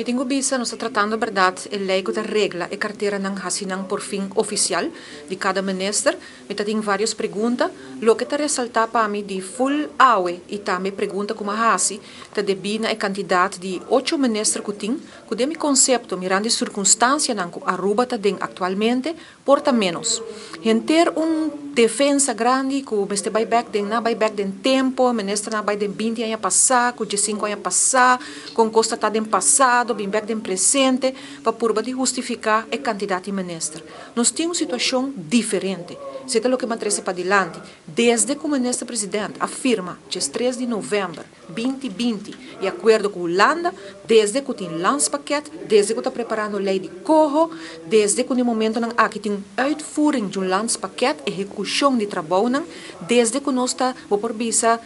Meeting Ubisa nos está tratando verdade a lei da regra e carteira não assinam por fim oficial de cada ministro. Me tem várias perguntas. Lo que está ressaltar para mim de full awe e também pergunta como a hasi está debina é candidato de 8 ministros que tem, que de mi conceito mirando as circunstâncias não que Aruba está den atualmente porta menos. Em ter defesa grande que o este buyback den tempo, ministro na vai den 20 anos passar, com 15 anos passar, com costa está den passado bem back den presente, para purba de justificar é candidato a ministro. Nós temos uma situação diferente. Isso é o que me interessa para adiante. Desde que o ministro-presidente afirma, dia 3 de novembro de 2020, e acordo com a Holanda, desde que tem lançpaquete, desde que está preparando a lei de corro, desde que no momento que tem uitvoering de lançpaquete, execução de trabalho, desde que nós está, por visa,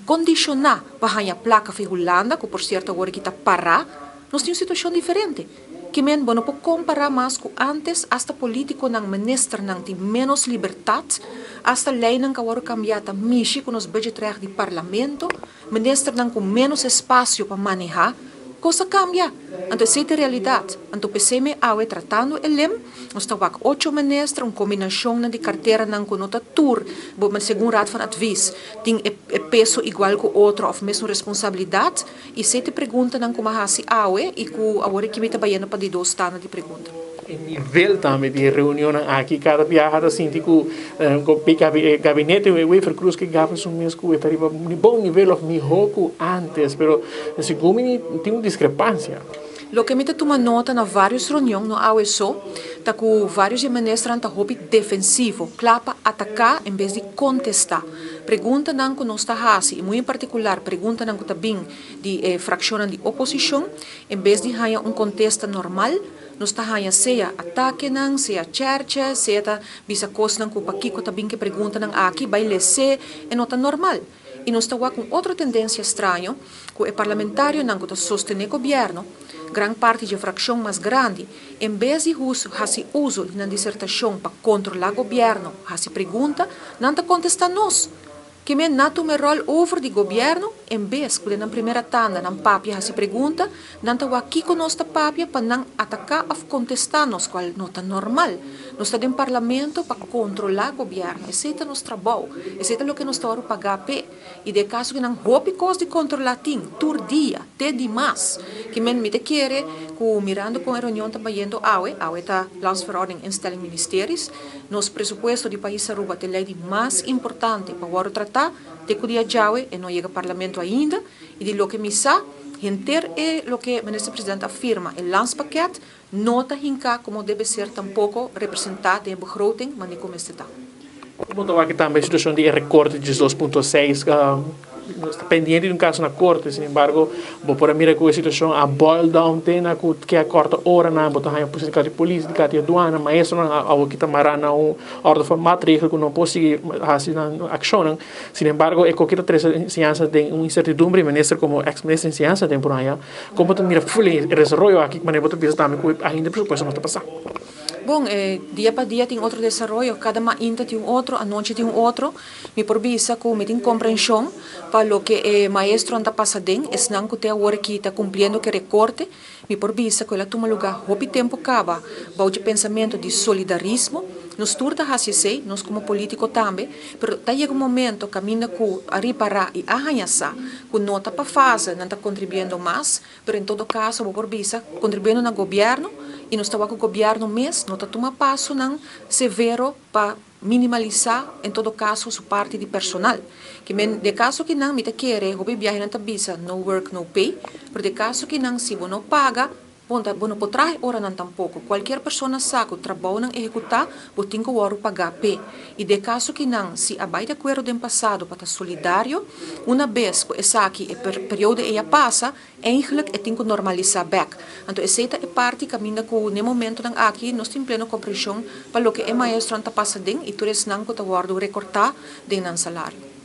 condicionar para a placa de Holanda, que por certo agora que está parar, nós temos uma situação diferente. Que men não pode comparar mais com antes, hasta político não ministro não tem menos liberdade, hasta lei não que agora cambiada, mexi com os budgetários do parlamento, ministro não com menos espaço para manejar, coisa cambia. Então, essa é a realidade. Então, PCM é tratando o lem, nós estamos com 8 ministros, uma combinação de carteira não com nota tour, mas segundo o rato van advies, tem peso igual que o outro, ou mesmo responsabilidade, e se te pergunta não como a hasi e que agora que me está baiano para de 2 anos de pergunta. O nível também de reunião aqui, cada viagem assim, tipo, com o gabinete, o Wefer Cruz que gava um mês com o para um bom nível of melhor que antes, mas segundo tem uma discrepância. Lo que me toma nota na várias reuniões no AUSO, tá com vários ministros anta hobby defensivo, clapa atacar em vez de contestar. Pergunta não que nós está hasi, e muito em particular pergunta não que tá bem de fração de oposição, em vez de haver contesta normal, nós está haver seja ataque não, seja chercha, seja bisa coisa não que o paquico tá bem que pergunta não aqui vai lecer, e não tá normal. E nós estamos com outra tendência estranha, que o parlamentário não que sostener o governo, grande parte da fração mais grande, em vez de fazer uso na dissertação para controlar o governo, fazer pergunta, não está contestando nós. Que me não toma rol over do governo, em vez de na primeira tanda, não papia fazer pergunta, não está aqui com nossa papia para não atacar ou contestar nos, qual não está normal. Nós estamos no parlamento para controlar o governo. Esse é o nosso trabalho. Esse é o que nós estamos a pagar. E de caso que não houve coisa de controlar, tem, tur dia, até demais. Que me te quer, mirando com a reunião também do AUE está lançverordening instelling ministérios, nos presupuesto do país Aruba é a lei mais importante para o tratar, de que dia jaue e não chega ao parlamento ainda, e de lo que me sa, enter é o que o ministro-presidente afirma, o lançpaquete, nota hinka como deve ser tampouco representado em begroting, mas nem como está. Como aqui também a situação de recorte de 2,6, está pendente de um caso na corte, sin embargo, por mira com a situação a boil down tem que a corta hora na botar a polícia de polícia, de aduana, mas isso não a que tamara na ordem de matriz que não pode seguir assim na ação, sin embargo, é qualquer outra ciência tem uma incertidumbre, ministro como ex-ministro em ciência tem por aí, como tu mira fully desarrollo aqui, mas botar bisa também que ainda presupuesto não está passando. Bom, dia para dia tem outro desenvolvimento, cada manhã tem outro, a noite tem outro. Me provisa que me tem compreensão para o que o maestro anda passando, é não que até agora que está cumprindo que recorte, me provisa que ela toma lugar, houve tempo acaba, para o pensamento de solidarismo, nos turta hasisei, nós como político também, mas está chega um momento, caminha com a reparar e arranhar, que não está para fazer, não está contribuindo mais, mas em todo caso, vou provisa, contribuindo no governo, e nós estamos com o governo mesmo, não está tomando passo não severo para minimalizar, em todo caso, sua parte de personal. Que de caso que não, me te quer, o viagem não está no work, no pay, mas de caso que não, se você não paga, não pode trazer hora não tampouco. Qualquer pessoa sabe que o trabalho não executar, você tem que pagar P. E de caso que não, se abai de acordo do passado para estar solidário, uma vez que essa aqui é período que passa, eigenlijk tem que normalizar back. Então, essa é parte que caminha com no momento aqui, nós temos plena compreensão para o que é maestro está passando e tudo isso não que está recortar de salário.